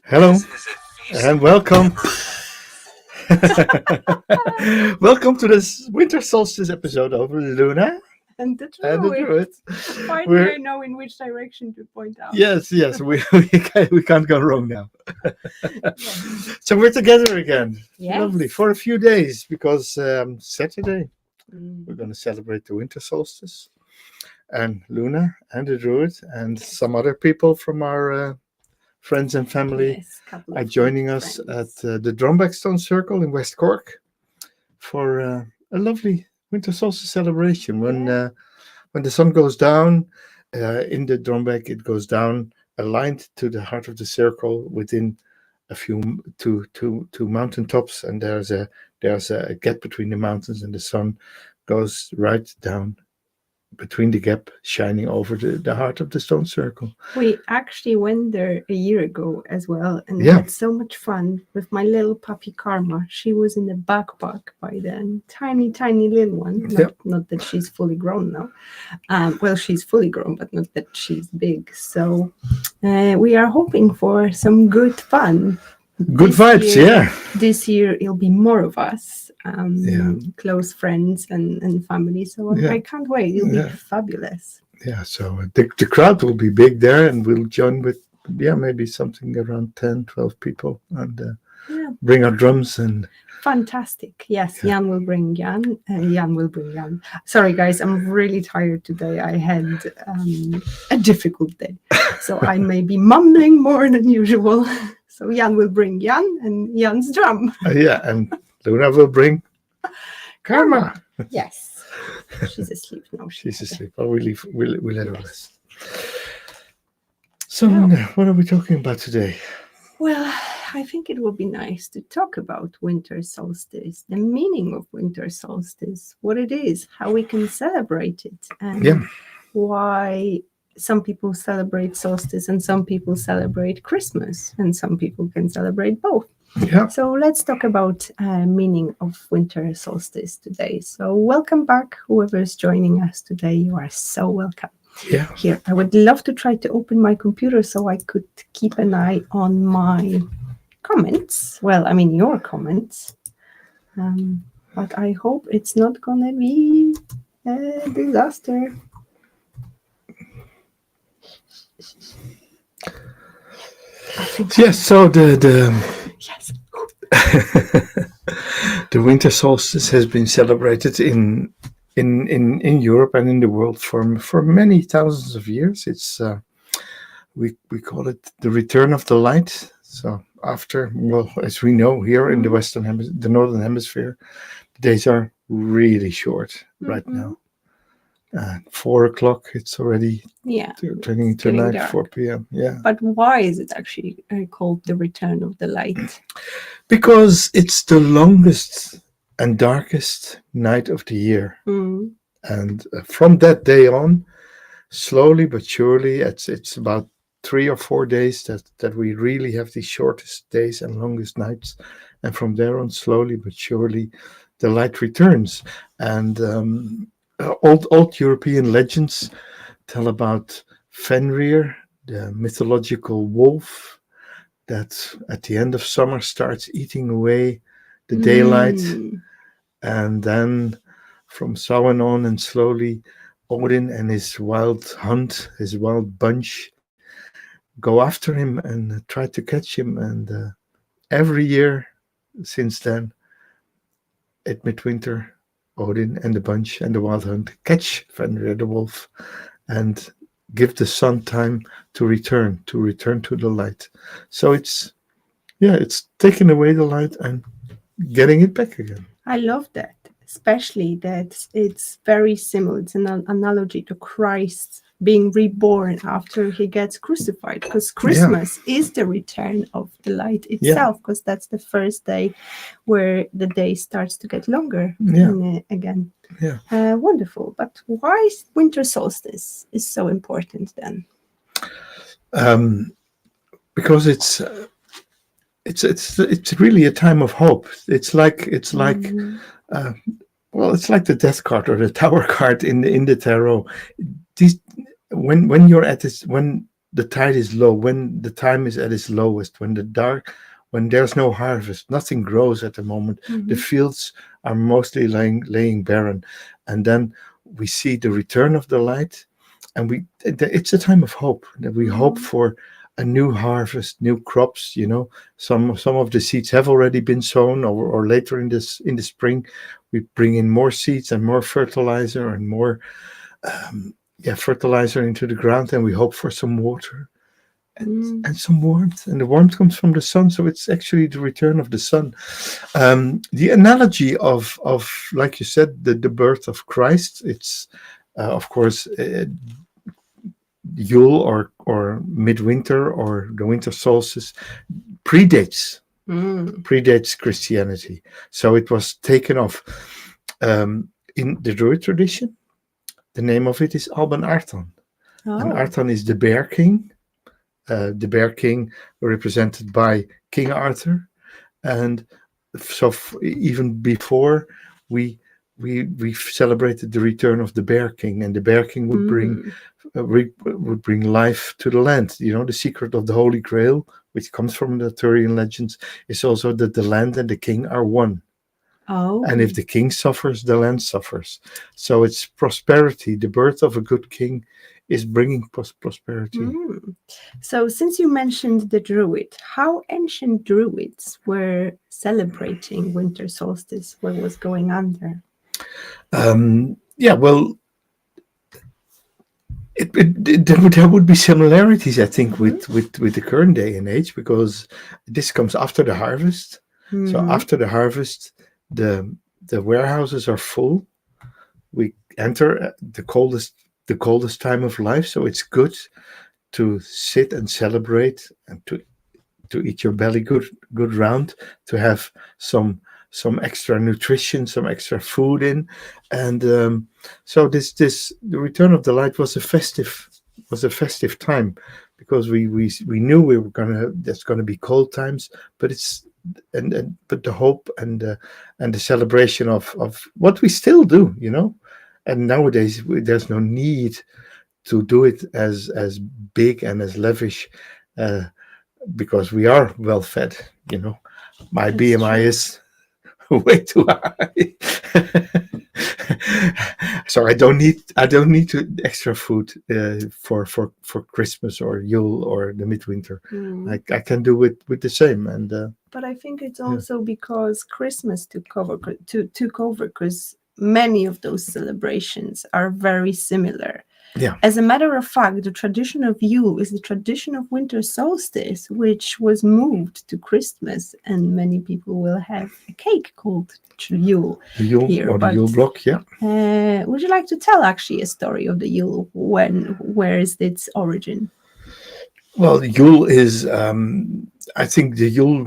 Hello and welcome. Welcome to this Winter Solstice episode of Luna And the and the Druid. Druid. Finally, I know in which direction to point out. Yes, we can't go wrong now. Yes. So we're together again. Yes. Lovely for a few days because Saturday Mm. we're going to celebrate the Winter Solstice, and Luna and the Druid and some other people from our friends and family Yes, couple are of joining us friends. at the Drumback Stone Circle in West Cork for a lovely Winter Solstice celebration. When the sun goes down in the Drumback, it goes down aligned to the heart of the circle within a few two mountain tops, and there's a gap between the mountains, and the sun goes right down between the gap, shining over the heart of the stone circle. We actually went there a year ago as well and Yeah. had so much fun with my little puppy Karma. She was in the backpack by then, tiny little one. Not that she's fully grown now. Well, she's fully grown, but not that she's big. So we are hoping for some good fun. Good vibes, yeah. This year it'll be more of us, close friends and family. So I can't wait. It'll be fabulous. Yeah, so the crowd will be big there, and we'll join with maybe something around 10, 12 people, and bring our drums and. Fantastic. Yes, Jan will bring Jan. Jan will bring Jan. Sorry, guys, I'm really tired today. I had a difficult day, so I may be mumbling more than usual. So Jan will bring Jan and Jan's drum. And Luna will bring Karma. Yes. She's asleep now. She's asleep. Oh, we'll let her rest. So, Luna, what are we talking about today? Well, I think it would be nice to talk about winter solstice, the meaning of winter solstice, what it is, how we can celebrate it, and why some people celebrate solstice and some people celebrate Christmas, and some people can celebrate both. Yeah. So let's talk about meaning of winter solstice today. So welcome back, whoever is joining us today. You are so welcome. Yeah. Here, I would love to try to open my computer so I could keep an eye on my comments. Well, I mean your comments. But I hope it's not gonna be a disaster. Yes, so Yes. the winter solstice has been celebrated in Europe and in the world for many thousands of years. It's we call it the return of the light. So after, as we know here in the the northern hemisphere, the days are really short right now. 4 o'clock, it's already turning into night, dark. 4 p.m. Yeah. But why is it actually called the return of the light? Because it's the longest and darkest night of the year. And from that day on, slowly but surely, it's about 3 or 4 days that we really have the shortest days and longest nights. And from there on, slowly but surely, the light returns. And old European legends tell about Fenrir, the mythological wolf that at the end of summer starts eating away the daylight. And then from Samhain on and slowly, Odin and his wild hunt, his wild bunch, go after him and try to catch him. And every year since then, at midwinter, Odin and the bunch and the wild hunt catch Fenrir the wolf and give the sun time to return to the light. So it's taking away the light and getting it back again. I love that, especially that it's very similar. It's an analogy to Christ being reborn after he gets crucified, because Christmas is the return of the light itself, because that's the first day where the day starts to get longer again. Wonderful. But why winter solstice is so important then? Because it's really a time of hope. It's like it's like the death card or the tower card in the tarot. When you're at this, when the tide is low, when the time is at its lowest, when there's no harvest, nothing grows at the moment. The fields are mostly laying barren, and then we see the return of the light, and it's a time of hope. That we hope for a new harvest, new crops. Some of the seeds have already been sown, or later in the spring, we bring in more seeds and more fertilizer and more fertilizer into the ground, and we hope for some water and some warmth, and the warmth comes from the sun. So it's actually the return of the sun. The analogy of like you said, the birth of Christ. It's of course Yule or midwinter or the winter solstice predates Christianity. So it was taken off in the Druid tradition. The name of it is Alban Artan. And Artan is the Bear King. The Bear King represented by King Arthur. And so even before we celebrated the return of the Bear King, and the Bear King would bring life to the land. The secret of the Holy Grail, which comes from the Arthurian legends, is also that the land and the king are one. And if the king suffers, the land suffers. So it's prosperity. The birth of a good king is bringing prosperity. So since you mentioned the Druid, how ancient Druids were celebrating winter solstice? What was going on there? Well, there would be similarities, I think, with the current day and age, because this comes after the harvest. So after the harvest, the warehouses are full. We enter the coldest time of life, so it's good to sit and celebrate and to eat your belly good round, to have some extra nutrition, some extra food in, and so the return of the light was a festive time, because we knew there's gonna be cold times, but but the hope and the celebration of what we still do, and nowadays there's no need to do it as big and as lavish, because we are well fed. My That's BMI true. is way too high. So I don't need extra food for Christmas or Yule or the midwinter. I can do it with the same. And but I think it's also because Christmas took over because many of those celebrations are very similar. Yeah. As a matter of fact, the tradition of Yule is the tradition of winter solstice, which was moved to Christmas, and many people will have a cake called Yule here. Or the Yule block, yeah. Would you like to tell actually a story of the Yule? Where is its origin? Well, Yule is, I think the Yule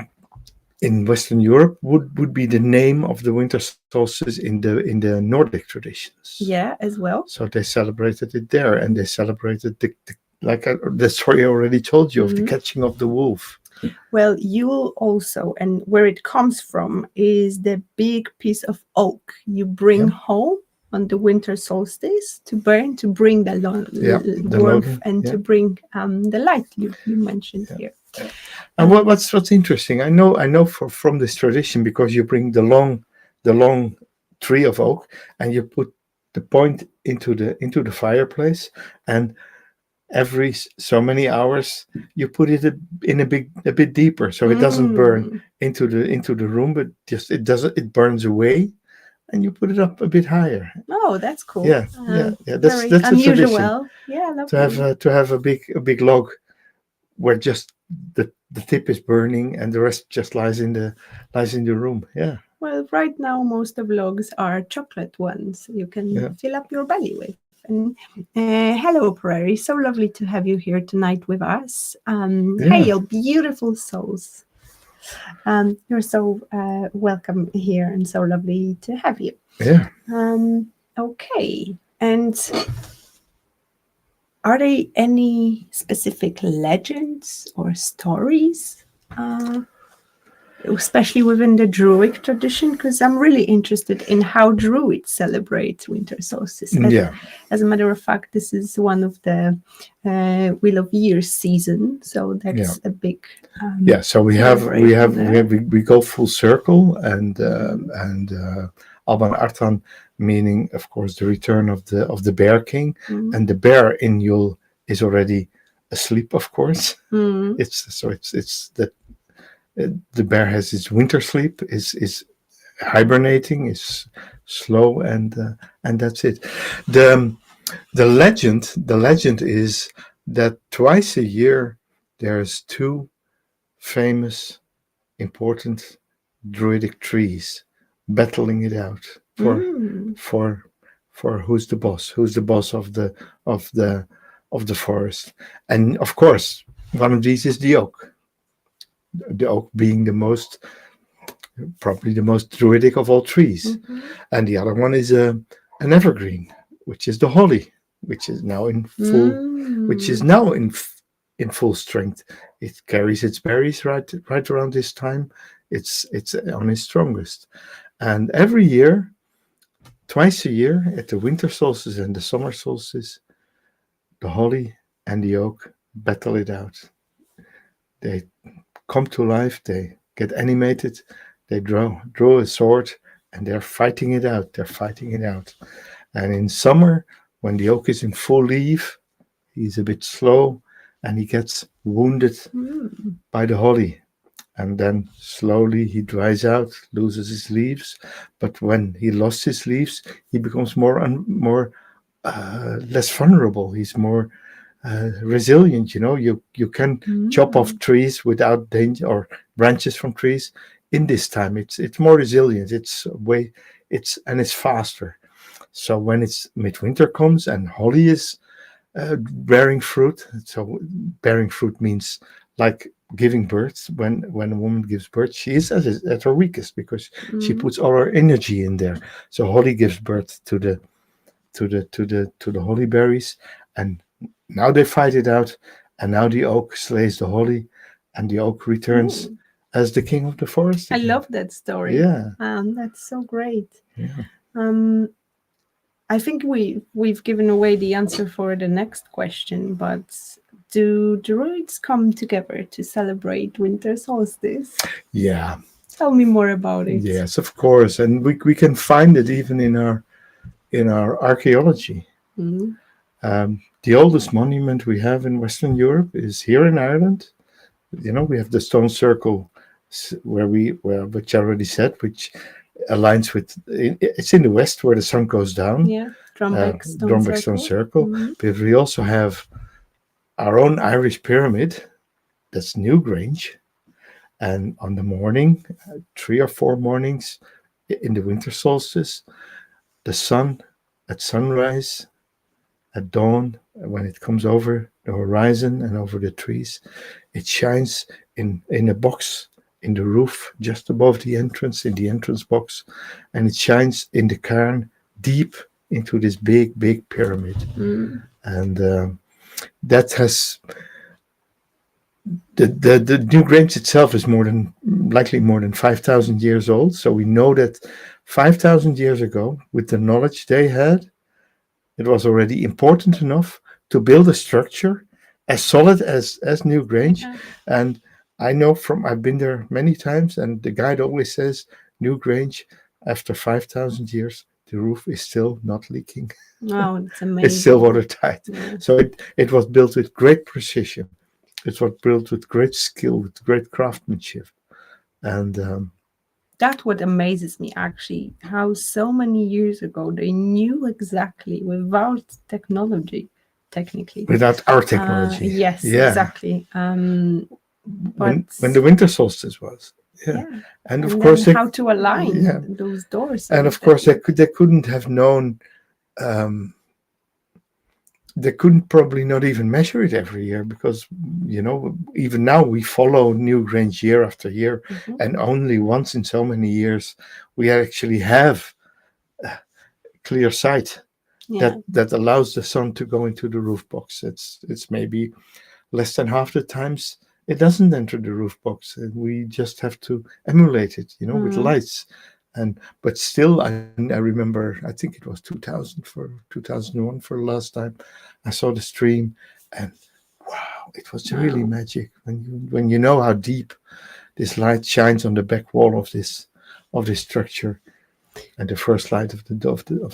in Western Europe would be the name of the winter solstice in the Nordic traditions. Yeah, as well. So they celebrated it there, and they celebrated the story I already told you of the catching of the wolf. Well, Yule also, and where it comes from, is the big piece of oak you bring home on the winter solstice to burn, to bring the warmth and to bring the light you mentioned here. And what's interesting, I know from this tradition, because you bring the long tree of oak and you put the point into the fireplace, and every so many hours you put it in a bit deeper, so it doesn't burn into the room, but just it burns away, and you put it up a bit higher. Oh, that's cool. Yeah. That's unusual. A tradition. Yeah, lovely. To have a big log where just the tip is burning and the rest just lies in the room. Yeah. Well, right now most of logs are chocolate ones you can fill up your belly with. And hello, Prairie. So lovely to have you here tonight with us. Hey, you beautiful souls. You're so welcome here and so lovely to have you. Yeah. Okay. And are there any specific legends or stories especially within the Druid tradition, because I'm really interested in how Druids celebrate winter solstice. As a matter of fact, this is one of the Wheel of Years season, so that's a big So we go full circle, and Alban Artan, meaning of course the return of the Bear King, and the bear in Yule is already asleep, of course. It's that the bear has its winter sleep, is hibernating, is slow, and that's it. The legend is that twice a year there's two famous, important druidic trees battling it out for who's the boss of the forest. And of course, one of these is the oak. The oak being probably the most druidic of all trees. And the other one is an evergreen, which is the holly, which is now in full strength. It carries its berries right around this time. It's on its strongest. And every year, twice a year, at the winter solstice and the summer solstice, the holly and the oak battle it out. They come to life, they get animated, they draw a sword, and they're fighting it out. And in summer, when the oak is in full leaf, he's a bit slow, and he gets wounded by the holly. And then slowly he dries out, loses his leaves. But when he lost his leaves, he becomes less vulnerable. He's more resilient. You can chop off trees without danger, or branches from trees. In this time, it's more resilient. It's faster. So when it's midwinter comes and holly is bearing fruit. So bearing fruit means like giving birth. When a woman gives birth, she is at her weakest because she puts all her energy in there. So holly gives birth to the holly berries, and now they fight it out, and now the oak slays the holly, and the oak returns as the king of the forest again. I love that story. Yeah, that's so great. Yeah. I think we've given away the answer for the next question, but do druids come together to celebrate winter solstice? Yeah. Tell me more about it. Yes, of course, and we can find it even in our archaeology. The oldest monument we have in Western Europe is here in Ireland. We have the stone circle which I already said, which aligns with, it's in the west where the sun goes down. Yeah, Drumbeck Stone Circle. But we also have our own Irish pyramid, that's Newgrange. And on the morning, 3 or 4 mornings in the winter solstice, the sun at sunrise, at dawn, when it comes over the horizon and over the trees, it shines in a box in the roof just above the entrance, in the entrance box, and it shines in the cairn deep into this big pyramid. And that has the Newgrange itself is likely more than 5,000 years old. So we know that 5,000 years ago, with the knowledge they had, it was already important enough to build a structure as solid as Newgrange. And I know I've been there many times, and the guide always says, Newgrange, after 5,000 years, the roof is still not leaking. Oh, it's amazing. It's still watertight. Yeah. So it was built with great precision. It was built with great skill, with great craftsmanship. And that's what amazes me, actually, how so many years ago they knew exactly, without technology, technically. Without our technology. Yes, exactly. When the winter solstice was. Yeah. And of course how to align those doors. And of course they couldn't have known, they couldn't probably not even measure it every year, because even now we follow Newgrange year after year, and only once in so many years we actually have clear sight that allows the sun to go into the roof box. It's maybe less than half the times it doesn't enter the roof box. We just have to emulate it, with lights. But still, I remember, I think it was 2001 for the last time I saw the stream, and wow, it was really magic when you know how deep this light shines on the back wall of this structure, and the first light of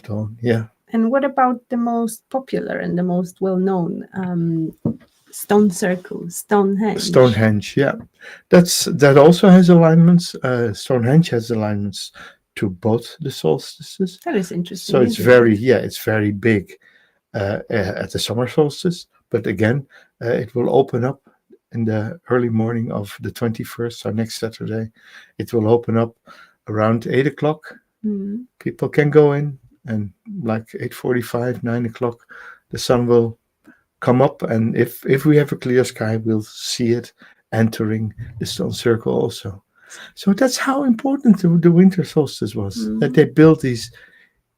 dawn. Yeah. And what about the most popular and the most well-known stone circle, Stonehenge? Stonehenge, yeah, that also has alignments. Stonehenge has alignments to both the solstices. That is interesting. So it's very big at the summer solstice, but again, it will open up in the early morning of the 21st, so next Saturday. It will open up around 8 o'clock. People can go in, and like 8:45, 9 o'clock, the sun will come up, and if we have a clear sky, we'll see it entering the stone circle also. So that's how important the winter solstice was, that they built these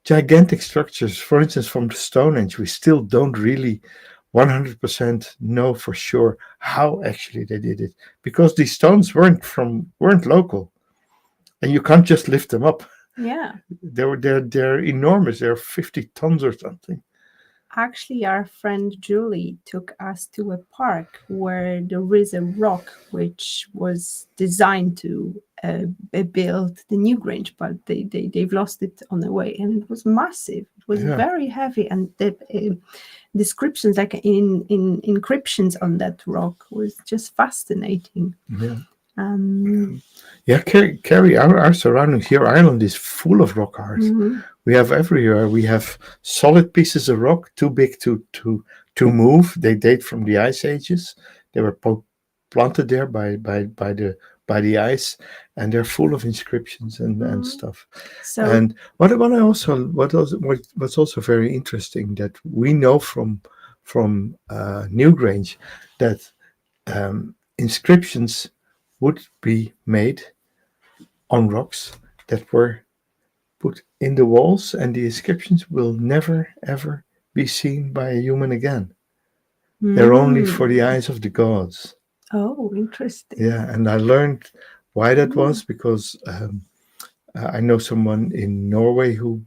gigantic structures. For instance, from the Stonehenge, we still don't really 100% know for sure how actually they did it, because these stones weren't local, and you can't just lift them up. Yeah, they're enormous. They're 50 tons or something. Actually, our friend Julie took us to a park where there is a rock which was designed to build the new Grange, but they've lost it on the way, and it was massive. It was very heavy, and the descriptions, like in encryptions on that rock, was just fascinating. Kerry, our surroundings here, Ireland is full of rock art. We have everywhere. We have solid pieces of rock, too big to move. They date from the ice ages. They were planted there by the ice, and they're full of inscriptions and stuff. So, and what's also very interesting, that we know from Newgrange, that inscriptions would be made on rocks that were put in the walls, and the inscriptions will never ever be seen by a human again. They're only for the eyes of the gods. Oh, interesting. Yeah, and I learned why that was, because I know someone in Norway who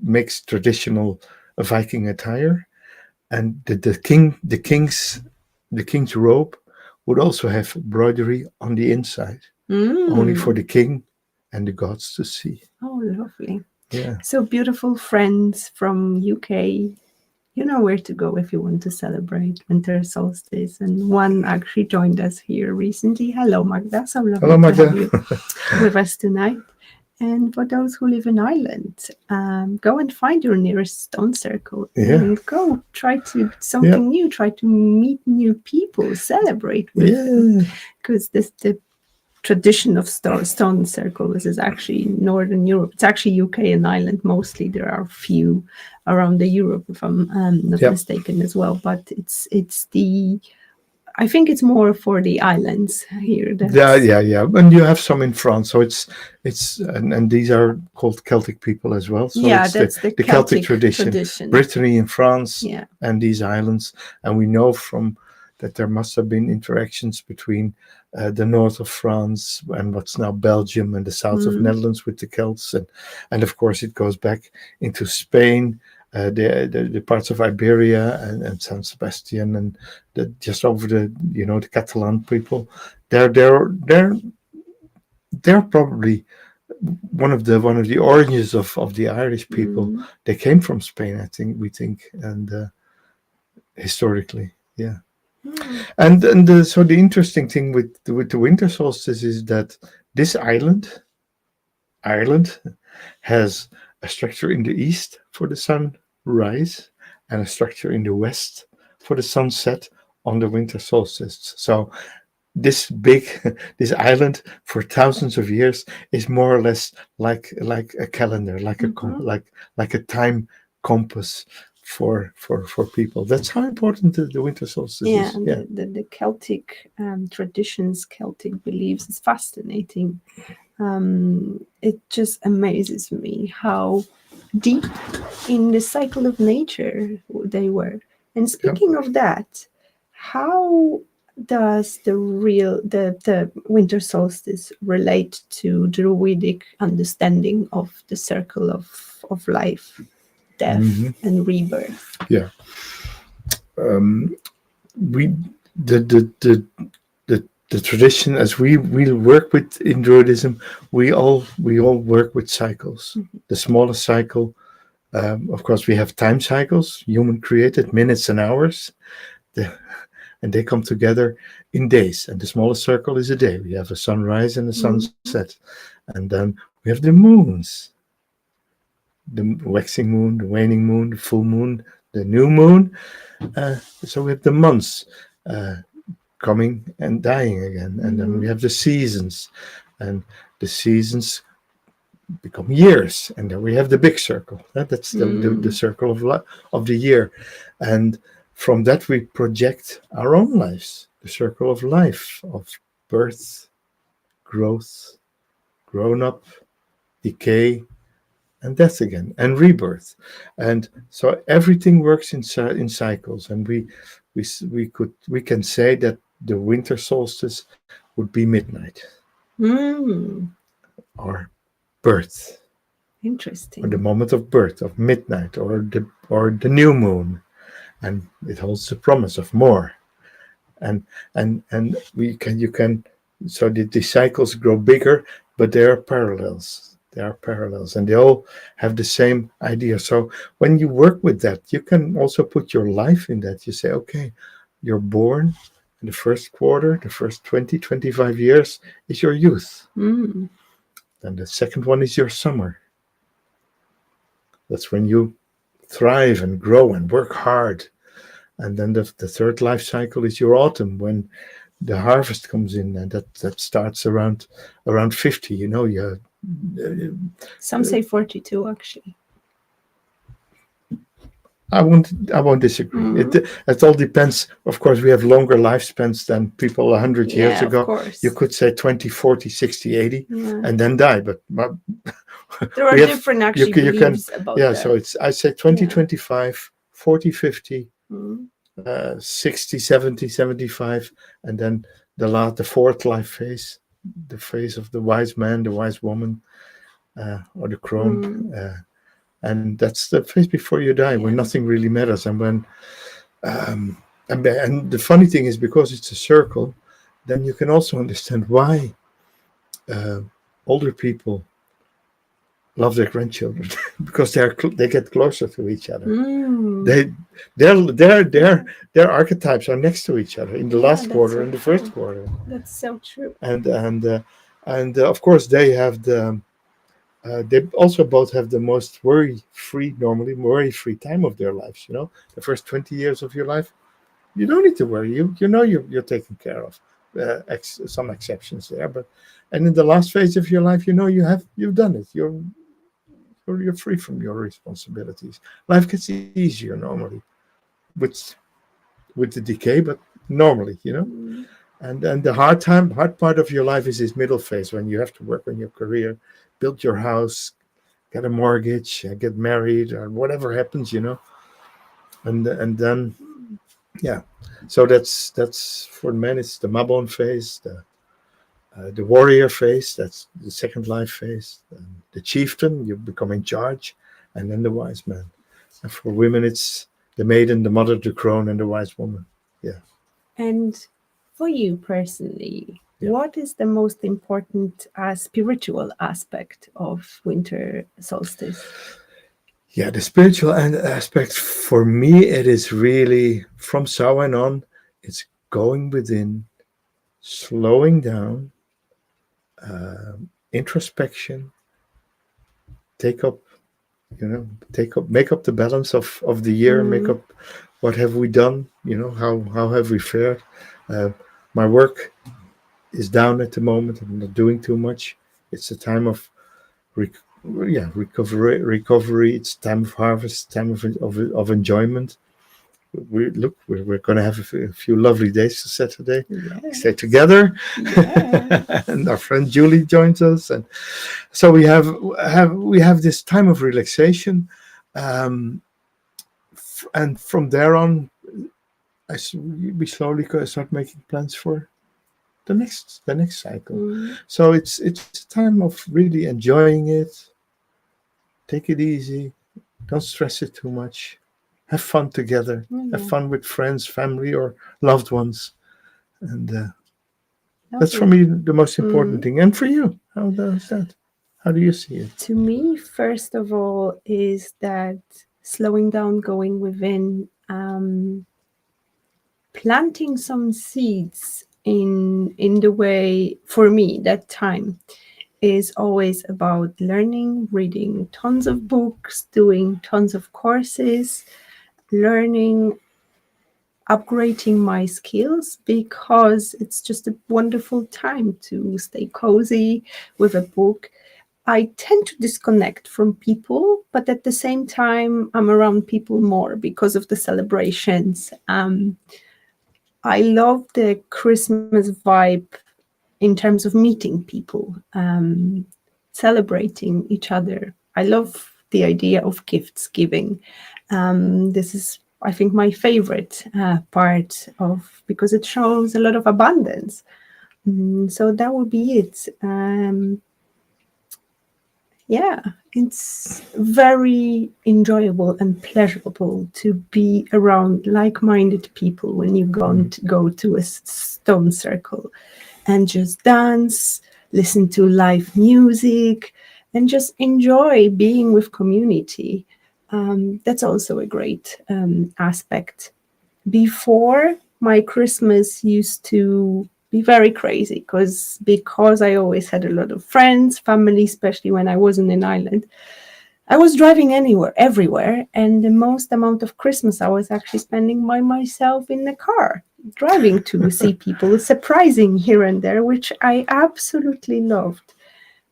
makes traditional Viking attire, and the king's robe would also have embroidery on the inside, only for the king and the gods to see. Oh, lovely. Yeah. So, beautiful friends from UK, you know where to go if you want to celebrate winter solstice. And one actually joined us here recently. Hello, Magda. So lovely Hello, Magda. to have you with us tonight. And for those who live in Ireland, go and find your nearest stone circle and go try to something new. Try to meet new people, celebrate with them. Because the tradition of stone circles is actually Northern Europe. It's actually UK and Ireland mostly. There are a few around the Europe, if I'm not mistaken, as well. But I think it's more for the islands here. Yeah. And you have some in France, so it's and these are called Celtic people as well. So that's the Celtic tradition. Brittany in France, and these islands, and we know from that there must have been interactions between the north of France and what's now Belgium and the south of Netherlands with the Celts, and of course it goes back into Spain. The parts of Iberia and San Sebastian, and just over the Catalan people, they're probably one of the origins of the Irish people. They came from Spain, we think, and historically, yeah. And so the interesting thing with the winter solstice is that this Ireland has a structure in the east for the sunrise and a structure in the west for the sunset on the winter solstice. So this island for thousands of years is more or less like a calendar, like a time compass for people. That's how important the winter solstice is. The Celtic traditions, Celtic beliefs is fascinating. It just amazes me how deep in the cycle of nature they were. And speaking of that, how does the winter solstice relate to Druidic understanding of the circle of life, death, and rebirth? Yeah. We the tradition as we work with in Druidism, we all work with cycles. The smallest cycle, of course, we have time cycles, human created, minutes and hours, and they come together in days. And the smallest circle is a day. We have a sunrise and a sunset, and then we have the moons, the waxing moon, the waning moon, the full moon, the new moon. So we have the months. Coming and dying again, and then we have the seasons, and the seasons become years, and then we have the big circle. That's the circle of the year, and from that we project our own lives, the circle of life, of birth, growth, grown up, decay, and death again, and rebirth. And so everything works in cycles, and we can say that the winter solstice would be midnight, or birth, Interesting. or the moment of birth, of midnight, or the new moon, and it holds the promise of more. And you can so the cycles grow bigger, but there are parallels. There are parallels, and they all have the same idea. So when you work with that, you can also put your life in that. You say, okay, you're born. The first quarter, the first 20, 25 years is your youth. Then the second one is your summer. That's when you thrive and grow and work hard. And then the third life cycle is your autumn, when the harvest comes in, and that starts around 50. Some say 42, actually. I won't disagree. It all depends. Of course, we have longer lifespans than people 100 years ago. Of course. You could say 20, 40, 60, 80, and then die. But there are different actually beliefs about that. So I say 20, 25, 40, 50, 60, 70, 75, and then the fourth life phase, the phase of the wise man, the wise woman, or the crone. And that's the phase before you die, when nothing really matters, and when and the funny thing is, because it's a circle, then you can also understand why older people love their grandchildren, because they get closer to each other. Their archetypes are next to each other in the last quarter and the first quarter. That's so true. And of course they have they also both have the most worry-free time of their lives. The first 20 years of your life, you don't need to worry. You're taken care of. Some exceptions there, and in the last phase of your life, you've done it. You're free from your responsibilities. Life gets easier normally, with the decay, but normally, And then the hard part of your life is this middle phase, when you have to work on your career, build your house, get a mortgage, get married, or whatever happens, And then, so that's for men. It's the Mabon phase, the warrior phase. That's the second life phase. The chieftain, you become in charge, and then the wise man. And for women, it's the maiden, the mother, the crone, and the wise woman. Yeah. And for you personally, what is the most important spiritual aspect of winter solstice? Yeah, the spiritual aspect for me, it is really from Samhain on, it's going within, slowing down, introspection, make up the balance of the year, make up what have we done, how have we fared. My work is down at the moment. I'm not doing too much. It's a time of recovery. It's time of harvest, time of enjoyment. We're going to have a few lovely days for Saturday. We stay together, and our friend Julie joins us, and so we have this time of relaxation, and from there on, we slowly start making plans for the next cycle. Mm. So it's a time of really enjoying it. Take it easy. Don't stress it too much. Have fun together. Have Yeah, fun with friends, family, or loved ones. And that's for lovely. me the most important Mm. thing. And for you, how does that? How do you see it? To me, first of all, is that slowing down, going within, planting some seeds in the way, for me, that time is always about learning, reading tons of books, doing tons of courses, learning, upgrading my skills, because it's just a wonderful time to stay cozy with a book. I tend to disconnect from people, but at the same time, I'm around people more because of the celebrations. I love the Christmas vibe in terms of meeting people, celebrating each other. I love the idea of gifts giving. This is, I think, my favorite part of, because it shows a lot of abundance. So that would be it. Yeah, it's very enjoyable and pleasurable to be around like-minded people when you go to a stone circle and just dance, listen to live music, and just enjoy being with community. That's also a great aspect. Before, my Christmas used to be very crazy because I always had a lot of friends, family, especially when I wasn't in Ireland. I was driving everywhere, and the most amount of Christmas I was actually spending by myself in the car, driving to see people, surprising here and there, which I absolutely loved.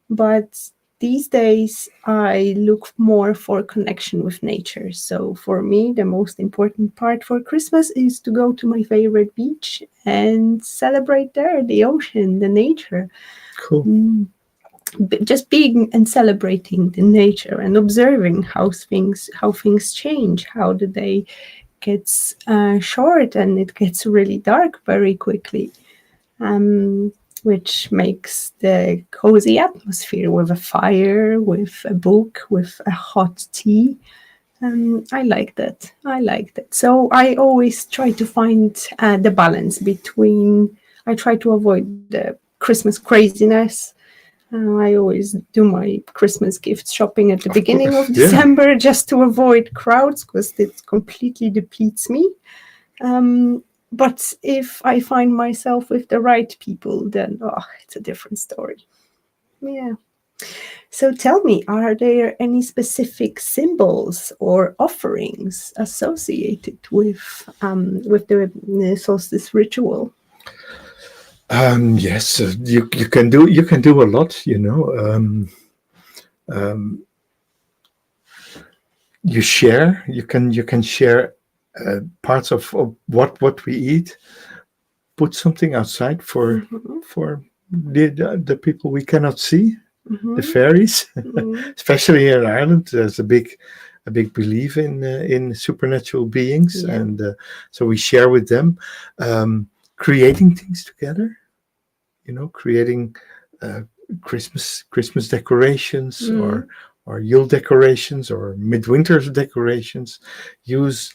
But these days, I look more for connection with nature. So for me, the most important part for Christmas is to go to my favorite beach and celebrate there, the ocean, the nature. Cool. Just being and celebrating the nature and observing how things change, how the day gets short and it gets really dark very quickly, which makes the cozy atmosphere with a fire, with a book, with a hot tea. I like that. I like that. So I always try to find the balance between. I try to avoid the Christmas craziness. I always do my Christmas gift shopping at the Of beginning of course, yeah. December just to avoid crowds because it completely depletes me. But if I find myself with the right people, then it's a different story. Yeah. So tell me, are there any specific symbols or offerings associated with the solstice ritual? Yes, you can do a lot. You share. You can share parts of what we eat. Put something outside Mm-hmm. for the people we cannot see, the Mm-hmm. fairies. Mm-hmm. Especially here in Ireland, there's a big belief in supernatural beings, Yeah. and so we share with them, creating things together. Creating uh, Christmas decorations, or Yule decorations, or midwinter decorations. Use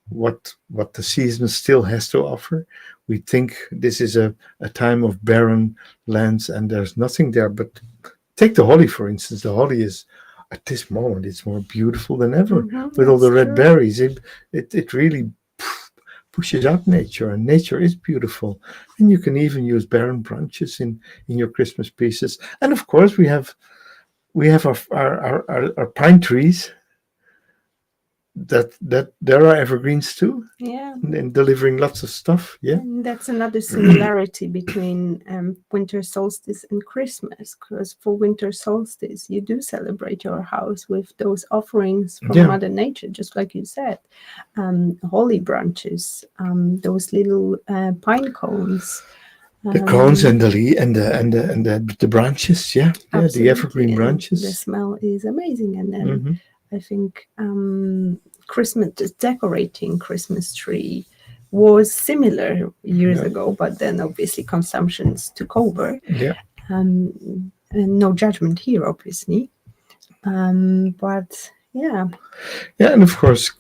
what the season still has to offer. We think this is a time of barren lands and there's nothing there. But take the holly, for instance. The holly is, at this moment, it's more beautiful than ever Mm-hmm. with all the That's red true. berries. It really pushes out nature, and nature is beautiful. And you can even use barren branches in your Christmas pieces. And of course, we have our pine trees that there are evergreens too, Yeah. and delivering lots of stuff. Yeah. And that's another similarity between winter solstice and Christmas, because for winter solstice, you do celebrate your house with those offerings from Yeah. Mother Nature, just like you said, holly branches, those little pine cones. The cones and the branches. Yeah. Yeah. The Absolutely, evergreen and the branches. smell is amazing. And then Hmm. I think Christmas, decorating Christmas tree, was similar years ago, but then obviously consumptions took over. Yeah. And no judgment here, obviously. But yeah. Yeah, and of course,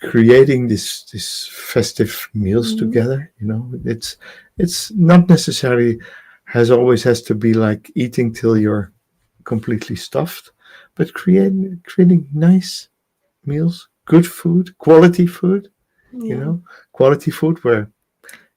creating this festive meals together, it's not necessarily has to be like eating till you're completely stuffed, but creating nice meals, good food, quality food, quality food where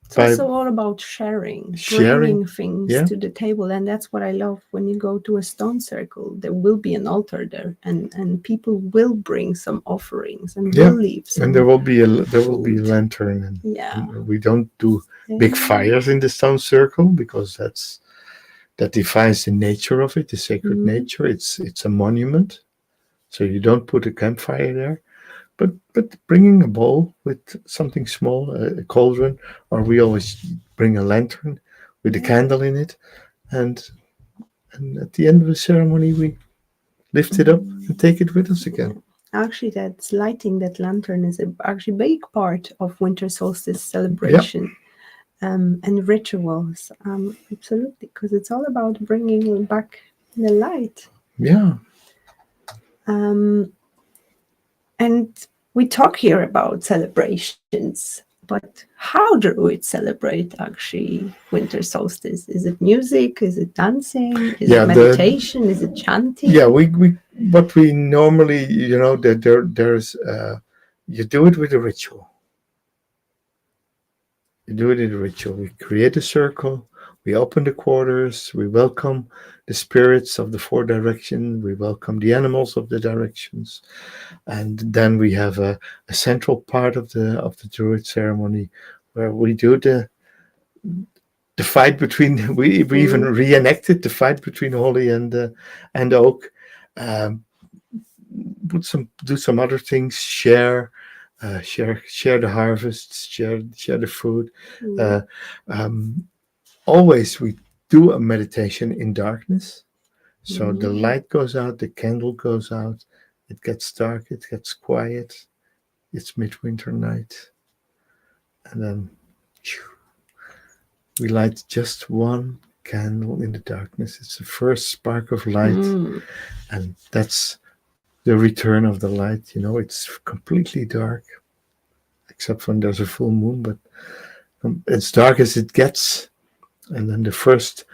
it's by also all about sharing, sharing, bringing things to the table. And that's what I love. When you go to a stone circle, there will be an altar there, and people will bring some offerings and will leave some. And there will be a lantern, and we don't do big fires in the stone circle because that defies the nature of it, the sacred nature. It's a monument, so you don't put a campfire there. But bringing a bowl with something small, a cauldron, or we always bring a lantern with a candle in it, and at the end of the ceremony we lift it up and take it with us again. Actually, that's lighting that lantern is actually a big part of Winter Solstice celebration. And rituals, absolutely, because it's all about bringing back the light. Yeah. And we talk here about celebrations, but how Druids celebrate actually Winter Solstice? Is it music? Is it dancing? Is it meditation? Is it chanting? Yeah, we what we normally, that there's you do it with a ritual. You do it in a ritual. We create a circle. We open the quarters. We welcome the spirits of the four directions. We welcome the animals of the directions, and then we have a central part of the Druid ceremony where we do the fight between. We even reenacted the fight between Holly and Oak. Do some other things. Share the harvests, share the food. Always we do a meditation in darkness. So the light goes out, the candle goes out, it gets dark, it gets quiet. It's midwinter night. And then we light just one candle in the darkness. It's the first spark of light. And that's the return of the light. It's completely dark, except when there's a full moon, but it's dark as it gets. And then the first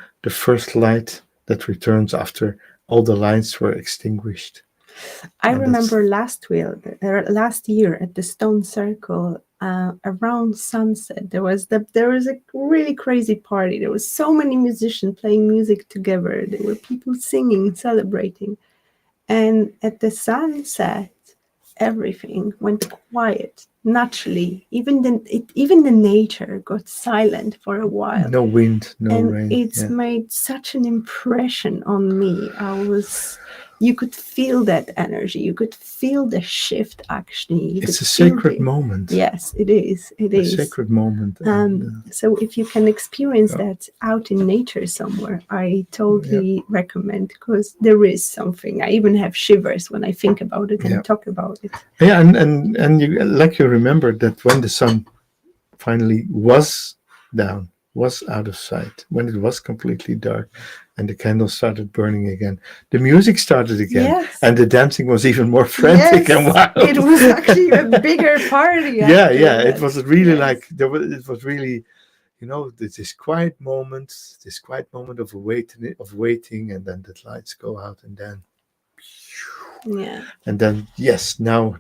light that returns after all the lights were extinguished. I remember last year at the Stone Circle, around sunset, there was a really crazy party. There was so many musicians playing music together. There were people singing, celebrating. And at the sunset, everything went quiet naturally. Even the nature got silent for a while. No wind, no rain. It's made such an impression on me. You could feel that energy. You could feel the shift. Actually, it's a sacred moment. Yes, it is. It is a sacred moment. So if you can experience that out in nature somewhere, I totally recommend, because there is something. I even have shivers when I think about it and talk about it. Yeah, and you remember that when the sun finally was down, was out of sight, when it was completely dark and the candles started burning again, the music started again, and the dancing was even more frantic and wild. It was actually a bigger party. It was really like it was really, this quiet moment of waiting, and then the lights go out, and then and then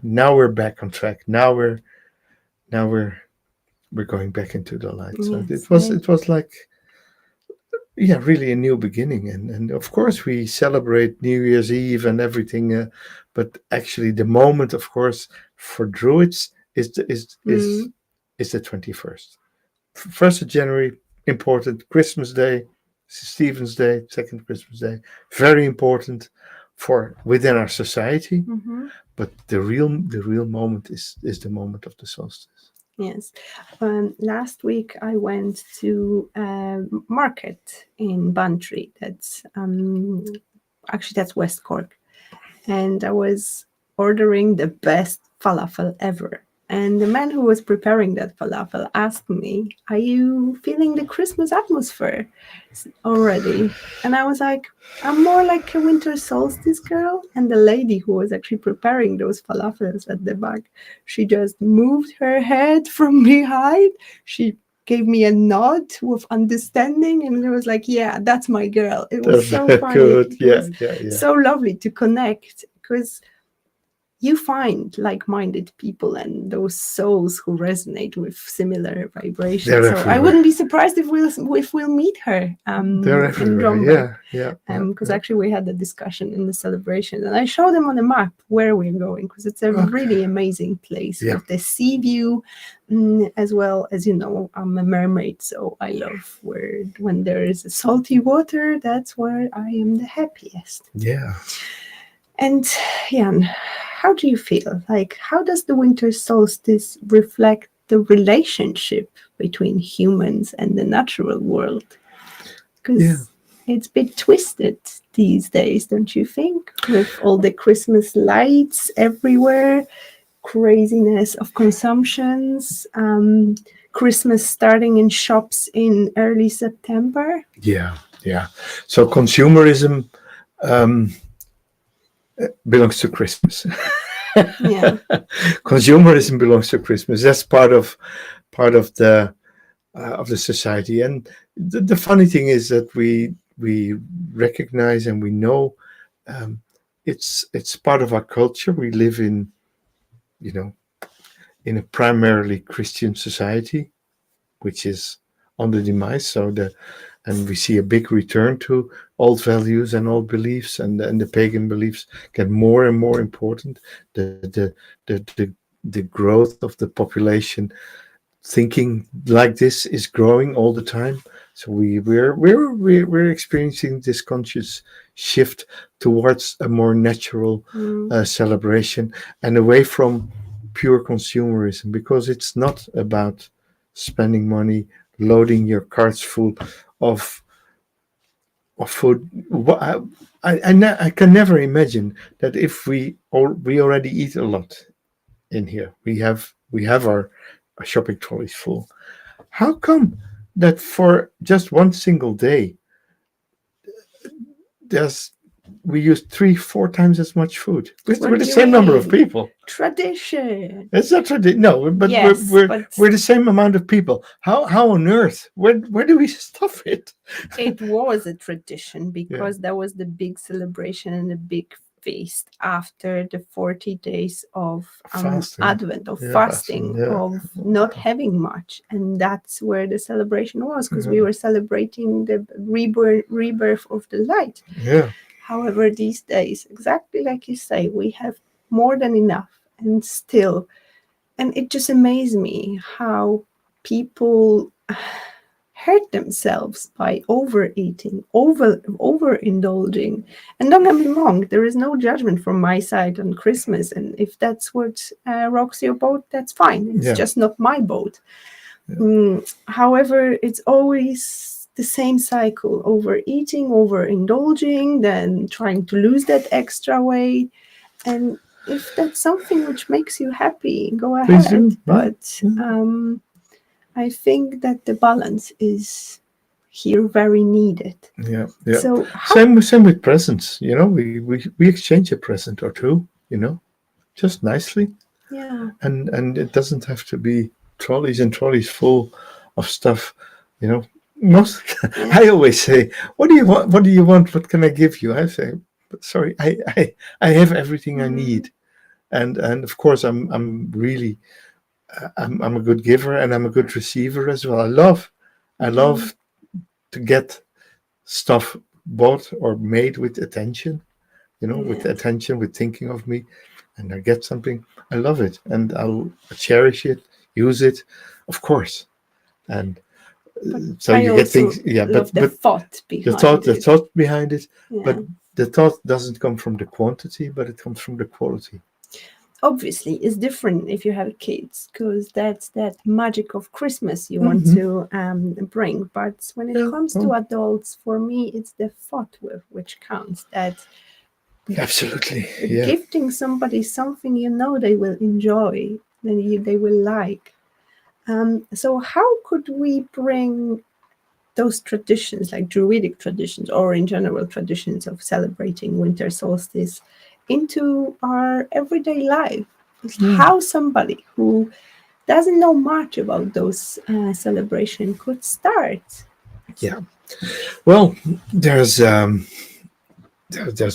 now we're back on track. Now we're going back into the light. So it was like, really a new beginning. And of course we celebrate New Year's Eve and everything, but actually the moment, of course, for Druids is the 21st. 1st of January, important. Christmas Day, Stephen's Day, second Christmas Day, very important for within our society. But the real moment is the moment of the solstice. Yes. Last week I went to a market in Bantry. That's that's West Cork, and I was ordering the best falafel ever. And the man who was preparing that falafel asked me, "Are you feeling the Christmas atmosphere already?" And I was like, "I'm more like a winter solstice girl." And the lady who was actually preparing those falafels at the back, she just moved her head from behind. She gave me a nod with understanding, and it was like, "Yeah, that's my girl." It was so funny. Good. It was Yeah. so lovely to connect, because you find like-minded people and those souls who resonate with similar vibrations. They're So I everywhere. wouldn't be surprised if we'll meet her They're in everywhere. Drumber. Yeah. Because actually we had a discussion in the celebration, and I showed them on a map where we're going, because it's a really amazing place with the sea view, as well as, you know, I'm a mermaid, so I love when there is a salty water. That's where I am the happiest. Yeah. And Jan, how do you feel? Like, how does the winter solstice reflect the relationship between humans and the natural world? Because it's a bit twisted these days, don't you think? With all the Christmas lights everywhere, craziness of consumptions, Christmas starting in shops in early September. Yeah. So consumerism belongs to Christmas. Yeah. Consumerism belongs to Christmas. That's part of the society. And the funny thing is that we recognize and we know it's part of our culture. We live in, you know, in a primarily Christian society, which is on the demise. And we see a big return to old values and old beliefs, and the pagan beliefs get more and more important. The growth of the population thinking like this is growing all the time. So we're experiencing this conscious shift towards a more natural celebration and away from pure consumerism, because it's not about spending money, loading your carts full of food. I can never imagine that if we already eat a lot in here. We have our shopping trolleys full. How come that for just one single day there's we use 3-4 times as much food with the same number of people? Tradition. It's not tradition. No, but Yes, we're the same amount of people. How on earth? Where do we stuff it? It was a tradition because that was the big celebration and the big feast after the 40 days of Advent, of fasting, of not having much. And that's where the celebration was, because we were celebrating the rebirth of the light. Yeah. However, these days, exactly like you say, we have more than enough, and still, and it just amazed me how people hurt themselves by overeating, overindulging. And don't get me wrong, there is no judgment from my side on Christmas, and if that's what rocks your boat, that's fine. It's just not my boat. However, it's always the same cycle: overeating, overindulging, then trying to lose that extra weight. And if that's something which makes you happy, go ahead. But I think that the balance is here very needed. Yeah. So same with presents. You know, we exchange a present or two. You know, just nicely. Yeah. And it doesn't have to be trolleys and trolleys full of stuff. You know, I always say, "What do you want? What do you want? What can I give you?" I say, "Sorry, I have everything I need." And of course, I'm really. I'm a good giver and I'm a good receiver as well. I love to get stuff bought or made with attention, with attention, with thinking of me, and I get something. I love it, and I'll cherish it, use it, of course. And so you get things. Yeah, but the thought behind the thought behind it. Yeah. But the thought doesn't come from the quantity, but it comes from the quality. Obviously, it's different if you have kids, because that's that magic of Christmas you want to bring. But when it comes to adults, for me, it's the thought which counts. That absolutely, gifting somebody something they will enjoy they will like. So how could we bring those traditions, like Druidic traditions or in general traditions of celebrating winter solstice, into our everyday life? How somebody who doesn't know much about those celebrations could start? Yeah. Well, there's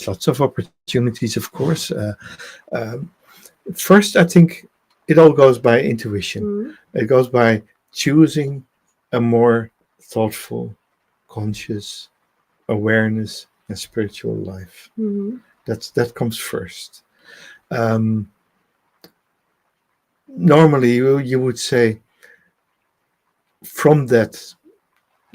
lots of opportunities, of course. First, I think it all goes by intuition. It goes by choosing a more thoughtful, conscious awareness and spiritual life. That comes first. Normally, you would say from that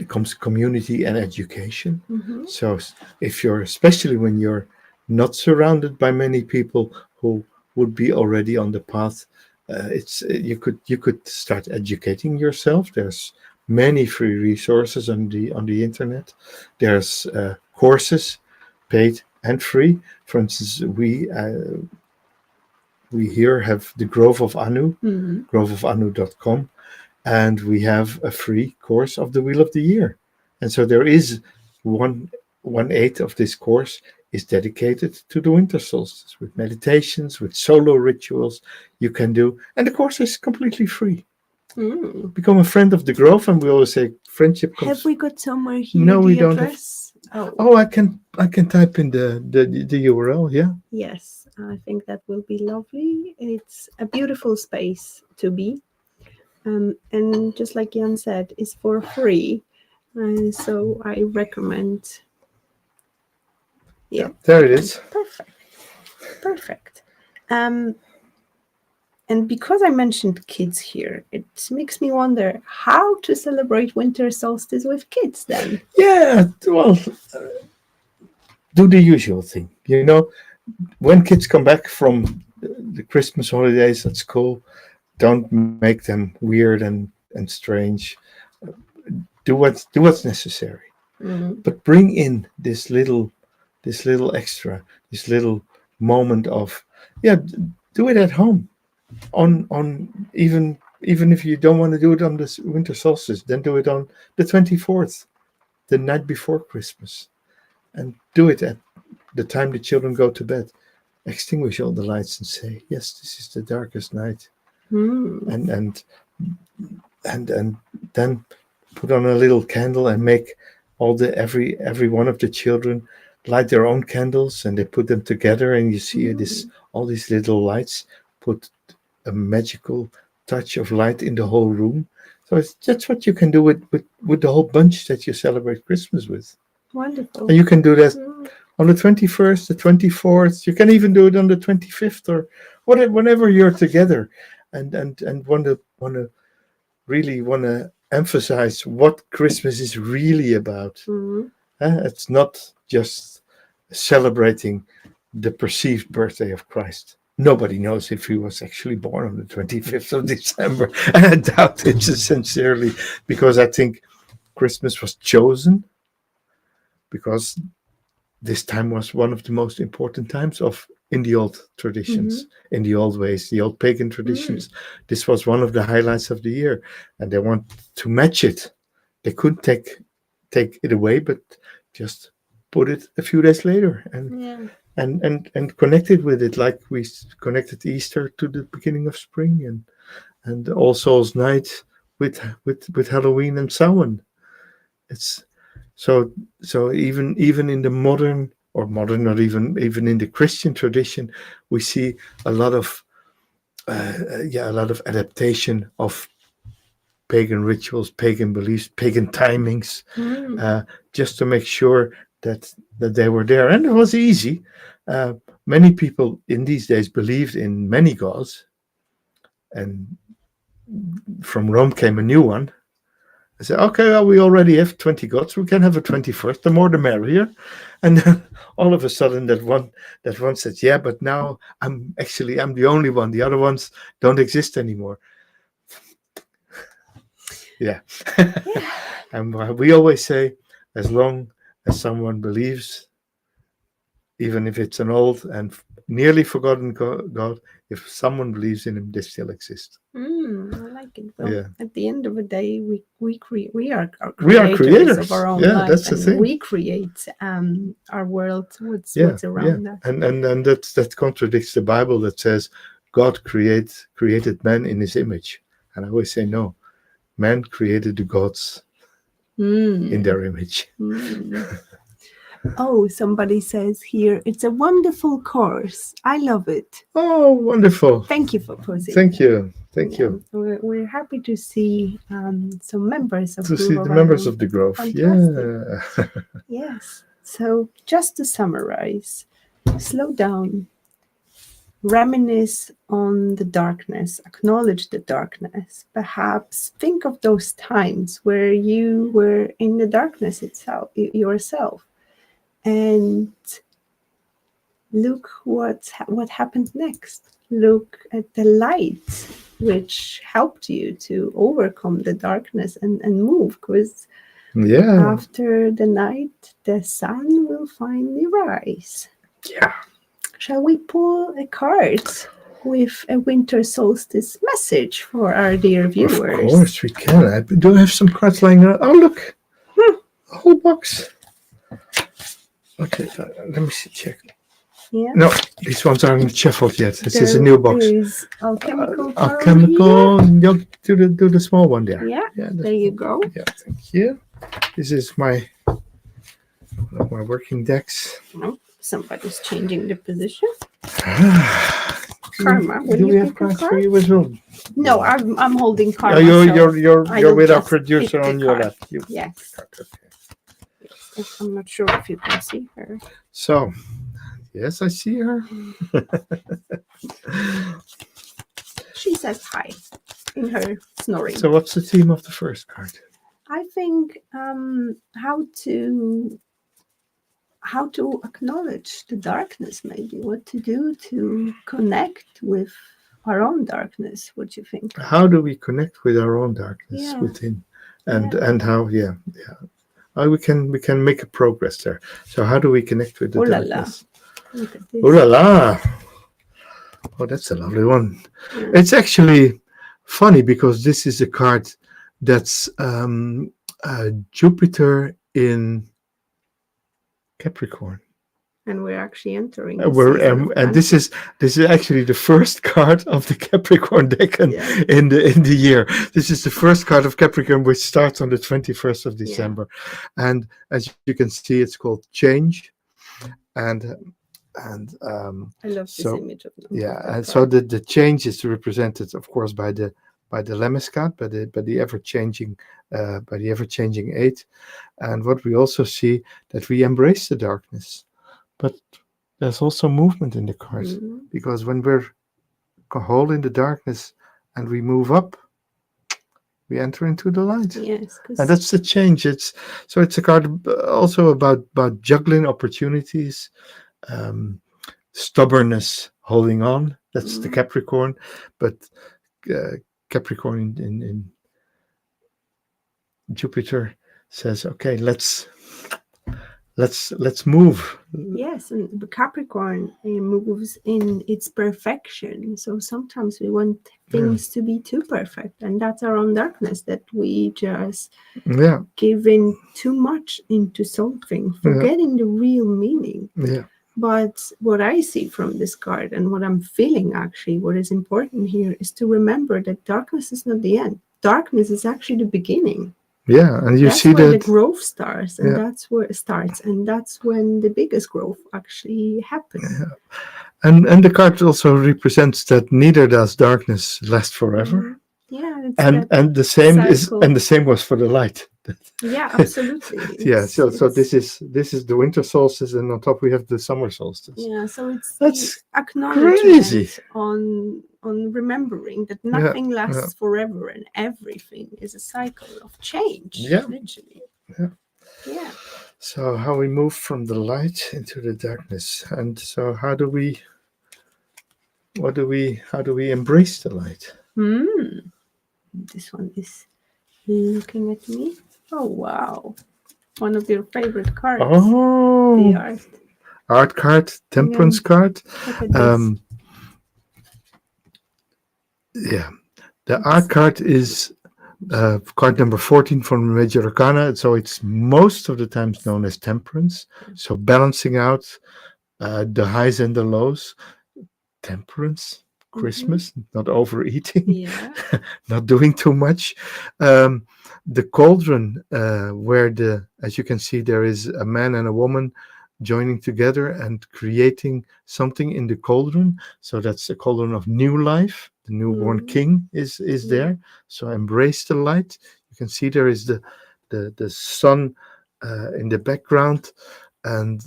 comes community and education. So if you're, especially when you're not surrounded by many people who would be already on the path, it's you could start educating yourself. There's many free resources on the internet. There's courses, paid and free. For instance, we here have the Grove of Anu, groveofanu.com, and we have a free course of the Wheel of the Year. And so there is 1/8 of this course is dedicated to the winter solstice, with meditations, with solo rituals you can do. And the course is completely free. Become a friend of the Grove, and we always say friendship comes. Have we got somewhere here? No, we don't address? Oh, I can type in the URL. Yeah. Yes, I think that will be lovely. It's a beautiful space to be. And just like Jan said, it's for free. So I recommend. Yeah, there it is. Perfect. And because I mentioned kids here, it makes me wonder how to celebrate winter solstice with kids then. Yeah, well, do the usual thing. You know, when kids come back from the Christmas holidays at school, don't make them weird and strange. Do what's necessary, but bring in this little extra, this little moment of do it at home. On even if you don't want to do it on the winter solstice, then do it on the 24th, the night before Christmas, and do it at the time the children go to bed. Extinguish all the lights and say, yes, this is the darkest night. And then put on a little candle and make every one of the children light their own candles, and they put them together, and you see all these little lights put a magical touch of light in the whole room. So that's what you can do with the whole bunch that you celebrate Christmas with. Wonderful. And you can do that on the 21st, the 24th. You can even do it on the 25th or whenever you're together, and want to really emphasize what Christmas is really about. It's not just celebrating the perceived birthday of Christ. Nobody knows if he was actually born on the 25th of December. And I doubt it sincerely, because I think Christmas was chosen because this time was one of the most important times in the old traditions, in the old ways, the old pagan traditions. This was one of the highlights of the year, and they want to match it. They could take it away, but just put it a few days later and connect it with it, like we connected Easter to the beginning of spring, and All Souls Night with Halloween and Samhain. It's so even in the modern, not even in the Christian tradition, we see a lot of adaptation of pagan rituals, pagan beliefs, pagan timings, just to make sure that they were there. And it was easy. Many people in these days believed in many gods, and from Rome came a new one. I said, okay, well, we already have 20 gods. We can have a 21st. The more, the merrier. And then all of a sudden, that one said, yeah, but now I'm the only one. The other ones don't exist anymore. Yeah. And we always say, as long as someone believes, even if it's an old and nearly forgotten God. If someone believes in him, they still exist. I like it. Well, Yeah. at the end of the day, we are We are creators creators. of our own Yeah, life, that's the and thing. we create our world. What's around us. And that contradicts the Bible that says God created man in his image. And I always say no. Man created the gods in their image. Oh, somebody says here, it's a wonderful course. I love it. Oh, wonderful. Thank you for posing. Thank you. Thank you. We're happy to see some members of To see the members of the Grove. Fantastic. Yeah. Yes. So just to summarize, slow down, reminisce on the darkness, acknowledge the darkness, perhaps think of those times where you were in the darkness itself, yourself, and look what happened next. Look at the light which helped you to overcome the darkness and move, because after the night the sun will finally rise. Yeah. Shall we pull a card with a winter solstice message for our dear viewers? Of course we can. I do have some cards lying around. Oh, look. A whole box. Okay, let me see, check. Yeah. No, these ones aren't shuffled yet. This is a new box. There is alchemical. No, do the small one there. Yeah, there you go. Yeah, thank you. This is one of my working decks. Oh, somebody's changing the position. Karma, do we have cards for you as well? No, I'm holding cards. You're with our producer on your left. Yes. Okay. Yes. I'm not sure if you can see her. So, yes, I see her. She says hi in her snoring. So what's the theme of the first card? I think how to acknowledge the darkness, maybe what to do to connect with our own darkness. What do you think? How do we connect with our own darkness within, and how? Yeah. We can make a progress there. So how do we connect with the darkness? Look at this. Oh la la! Oh, that's a lovely one. Yeah. It's actually funny because this is a card that's Jupiter in Capricorn. And we're actually entering. And this is actually the first card of the Capricorn deck in the year. This is the first card of Capricorn, which starts on the 21st of December, and as you can see, it's called Change, and I love this image of them. Yeah, and so the change is represented, of course, by the Lemniscate, by the ever changing 8, and what we also see that we embrace the darkness. But there's also movement in the card, because when we're holding the darkness and we move up, we enter into the light. Yes, and that's the change. It's a card also about juggling opportunities, stubbornness, holding on. That's the Capricorn, but Capricorn in Jupiter says, okay, let's move. Yes, and the Capricorn moves in its perfection. So sometimes we want things to be too perfect, and that's our own darkness, that we just give in too much into something, forgetting the real meaning. Yeah. But what I see from this card, and what I'm feeling actually, what is important here, is to remember that darkness is not the end. Darkness is actually the beginning. Yeah, and that's where the growth starts, and that's where it starts, and that's when the biggest growth actually happens. Yeah. And the card also represents that neither does darkness last forever. Yeah, and the same cycle. The same was for the light. Yeah, absolutely. So this is the winter solstice, and on top we have the summer solstice. Yeah, so that's acknowledgement crazy. on remembering that nothing lasts forever, and everything is a cycle of change. Yeah, literally. Yeah. So how we move from the light into the darkness, and so how do we embrace the light? This one is looking at me. Oh wow, one of your favorite cards. Oh, the art. art card, temperance card. Look at this. Yeah, the art card is card number 14 from Major Arcana. So it's most of the times known as temperance. So balancing out the highs and the lows. Temperance, Christmas, not overeating, not doing too much. The cauldron, where as you can see, there is a man and a woman joining together and creating something in the cauldron. So that's a cauldron of new life. The newborn king is there. So embrace the light. You can see there is the sun in the background, and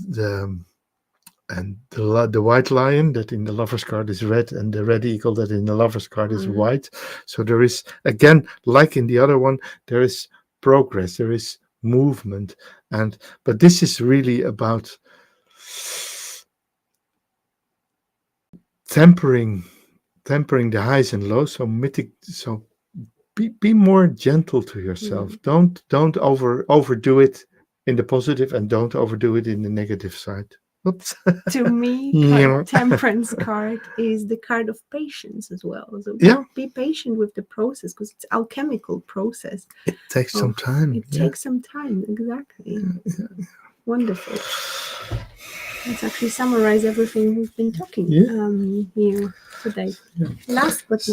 the white lion that in the lover's card is red, and the red eagle that in the lover's card is white. So there is, again, like in the other one, there is progress, there is movement, but this is really about tempering the highs and lows. So be more gentle to yourself. Don't overdo it in the positive, and don't overdo it in the negative side. Oops. To me, temperance card is the card of patience as well. So be patient with the process, because it's alchemical process. It takes some time. It takes some time, exactly. Wonderful. Let's actually summarize everything we've been talking here today. Last but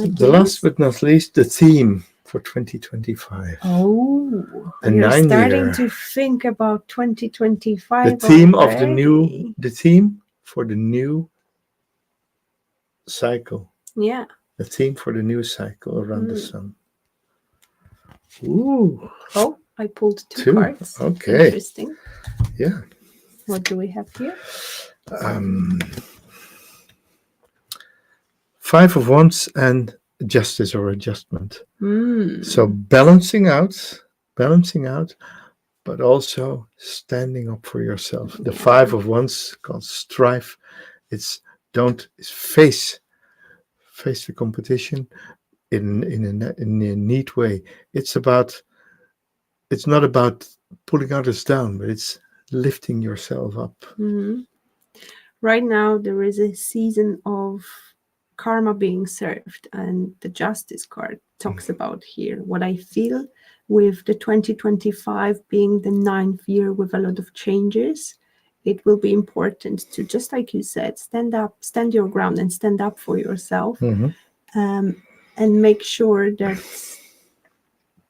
not least, the theme for 2025. You're starting to think about 2025. The theme already. The theme for the new cycle. Yeah. The theme for the new cycle around the sun. Ooh. Oh, I pulled two cards. Okay. Interesting. Yeah. What do we have here? 5 of Wands and justice or adjustment. So balancing out, but also standing up for yourself. The 5 of Wands called strife. It's face the competition in a neat way. It's not about pulling others down, but it's lifting yourself up. Right now there is a season of karma being served, and the justice card talks about here what I feel with the 2025 being the 9th year with a lot of changes. It will be important to, just like you said, stand your ground and stand up for yourself, and make sure that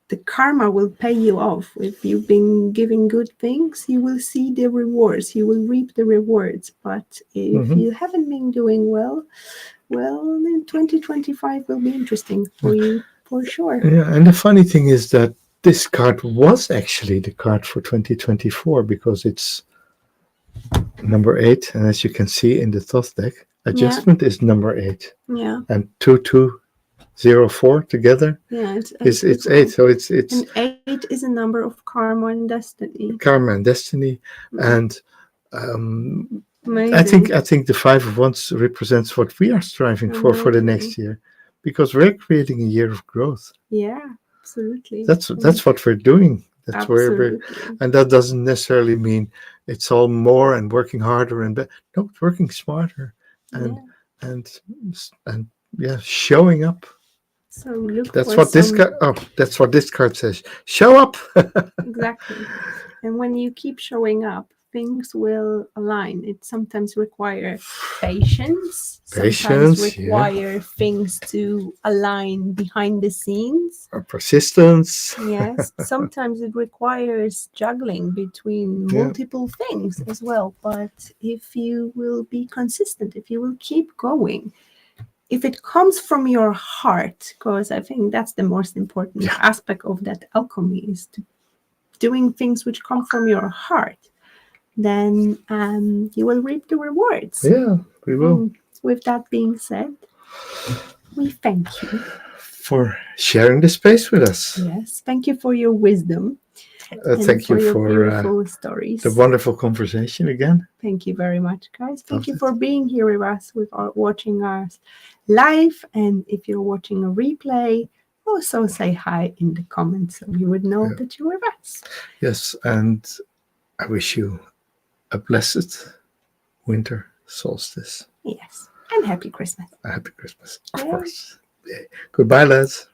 the karma will pay you off. If you've been giving good things, you will see the rewards, you will reap the rewards. But if you haven't been doing well, then 2025 will be interesting for you, for sure. Yeah, and the funny thing is that this card was actually the card for 2024, because it's number 8, and as you can see in the Thoth deck, adjustment is number 8. Yeah. And 2204 together. Yeah, it's 8. So it's and 8 is a number of karma and destiny. And I think the 5 of Wands represents what we are striving for the next year, because we're creating a year of growth. Yeah, absolutely. That's what we're doing. That's where we're, and that doesn't necessarily mean it's all more and working harder and no, it's working smarter and showing up. So look. That's what this card. Oh, that's what this card says. Show up. Exactly. And when you keep showing up, things will align. It sometimes requires patience. Sometimes require things to align behind the scenes. Or persistence. Yes. Sometimes it requires juggling between multiple things as well. But if you will be consistent, if you will keep going, if it comes from your heart, because I think that's the most important aspect of that alchemy, is to doing things which come from your heart, then you will reap the rewards. Yeah, we will. With that being said, we thank you for sharing the space with us. Yes, thank you for your wisdom. Thank you your for beautiful stories. The wonderful conversation again. Thank you very much, guys. Thank you for being here with us, watching us live. And if you're watching a replay, also say hi in the comments so we would know that you were with us. Yes, and I wish you a blessed winter solstice. Yes. And happy Christmas. A happy Christmas, of Yeah. course. Goodbye, lads.